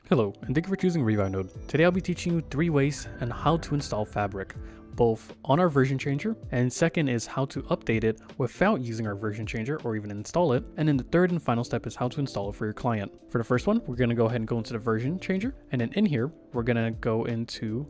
Hello, and thank you for choosing Revivenode. Today I'll be teaching you 3 ways on how to install Fabric, both on our version changer, and second is how to update it without using our version changer or even install it, and then the third and final step is how to install it for your client. For the first one, we're going to go ahead and go into the version changer, and then in here, we're going to go into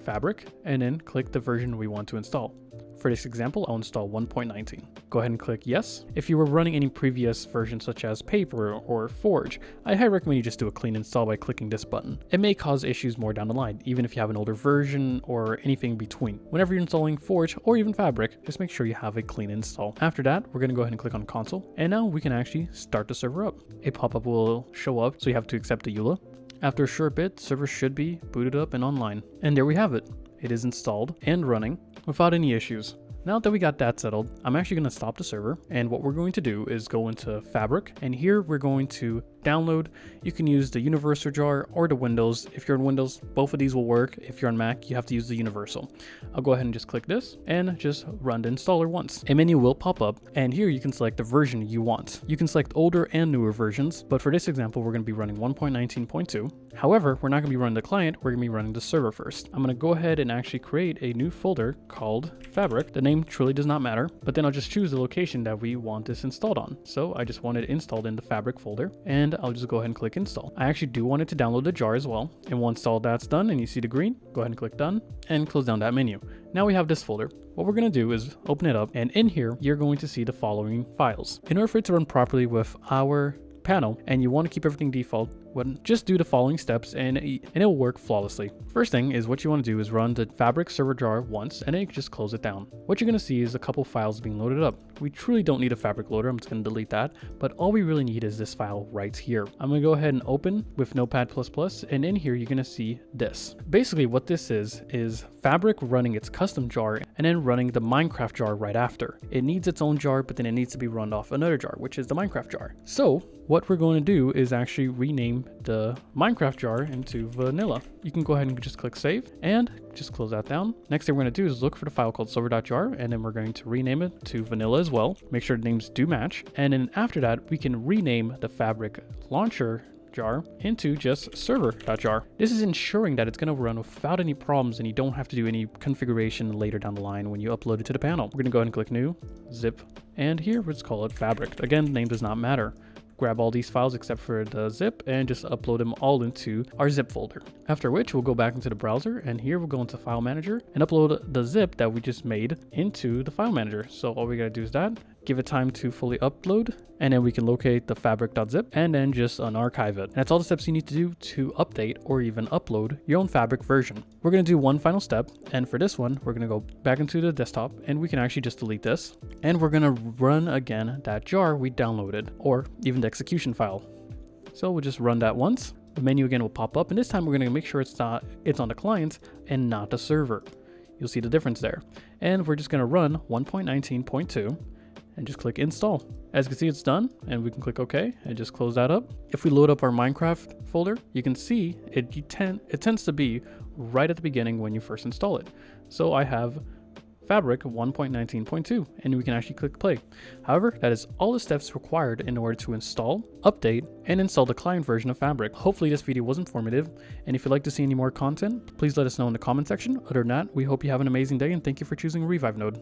Fabric, and then click the version we want to install. For this example, I'll install 1.19. Go ahead and click yes. If you were running any previous versions such as Paper or Forge, I highly recommend you just do a clean install by clicking this button. It may cause issues more down the line, even if you have an older version or anything in between. Whenever you're installing Forge or even Fabric, just make sure you have a clean install. After that, we're going to go ahead and click on console, and now we can actually start the server up. A pop-up will show up, so you have to accept the EULA. After a short bit, the server should be booted up and online. And there we have it. It is installed and running without any issues. Now that we got that settled, I'm actually going to stop the server, and what we're going to do is go into Fabric, and here we're going to download. You can use the universal jar or the Windows. If you're on Windows, both of these will work. If you're on Mac, you have to use the universal. I'll go ahead and just click this and just run the installer once. A menu will pop up, and here you can select the version you want. You can select older and newer versions, but for this example, we're going to be running 1.19.2. However, we're not going to be running the client, we're going to be running the server first. I'm going to go ahead and actually create a new folder called Fabric. The name truly does not matter, but then I'll just choose the location that we want this installed on. So I just want it installed in the Fabric folder, and I'll just go ahead and click install. I actually do want it to download the jar as well, and once all that's done and you see the green, go ahead and click done and close down that menu. Now we have this folder. What we're going to do is open it up, and in here you're going to see the following files. In order for it to run properly with our panel, and you want to keep everything default, just do the following steps and it will work flawlessly. First thing is what you want to do is run the Fabric server jar once, and then you can just close it down. What you're going to see is a couple files being loaded up. We truly don't need a Fabric loader. I'm just going to delete that, but all we really need is this file right here. I'm going to go ahead and open with Notepad++, and in here you're going to see this. Basically what this is Fabric running its custom jar and then running the Minecraft jar right after. It needs its own jar, but then it needs to be run off another jar, which is the Minecraft jar. So what we're going to do is actually rename the Minecraft jar into vanilla. You can go ahead and just click save and just close that down. Next thing we're going to do is look for the file called silver.jar, and then we're going to rename it to vanilla as well. Make sure the names do match. And then after that, we can rename the Fabric launcher jar into just server.jar. This is ensuring that it's going to run without any problems and you don't have to do any configuration later down the line when you upload it to the panel. We're going to go ahead and click new, zip, and here let's call it Fabric. Again, the name does not matter. Grab all these files except for the zip and just upload them all into our zip folder. After which we'll go back into the browser, and here we'll go into file manager and upload the zip that we just made into the file manager. So all we gotta do is that, give it time to fully upload, and then we can locate the fabric.zip and then just unarchive it. And that's all the steps you need to do to update or even upload your own Fabric version. We're going to do one final step, and for this one, we're going to go back into the desktop, and we can actually just delete this, and we're going to run again that jar we downloaded, or even the execution file. So we'll just run that once. The menu again will pop up, and this time we're going to make sure it's on the client and not the server. You'll see the difference there. And we're just going to run 1.19.2 and just click install. As you can see, it's done, and we can click OK and just close that up. If we load up our Minecraft folder, you can see it tends to be right at the beginning when you first install it. So I have Fabric 1.19.2, and we can actually click play. However, that is all the steps required in order to install, update, and install the client version of Fabric. Hopefully this video was informative, and if you'd like to see any more content, please let us know in the comment section. Other than that, we hope you have an amazing day, and thank you for choosing Revivenode.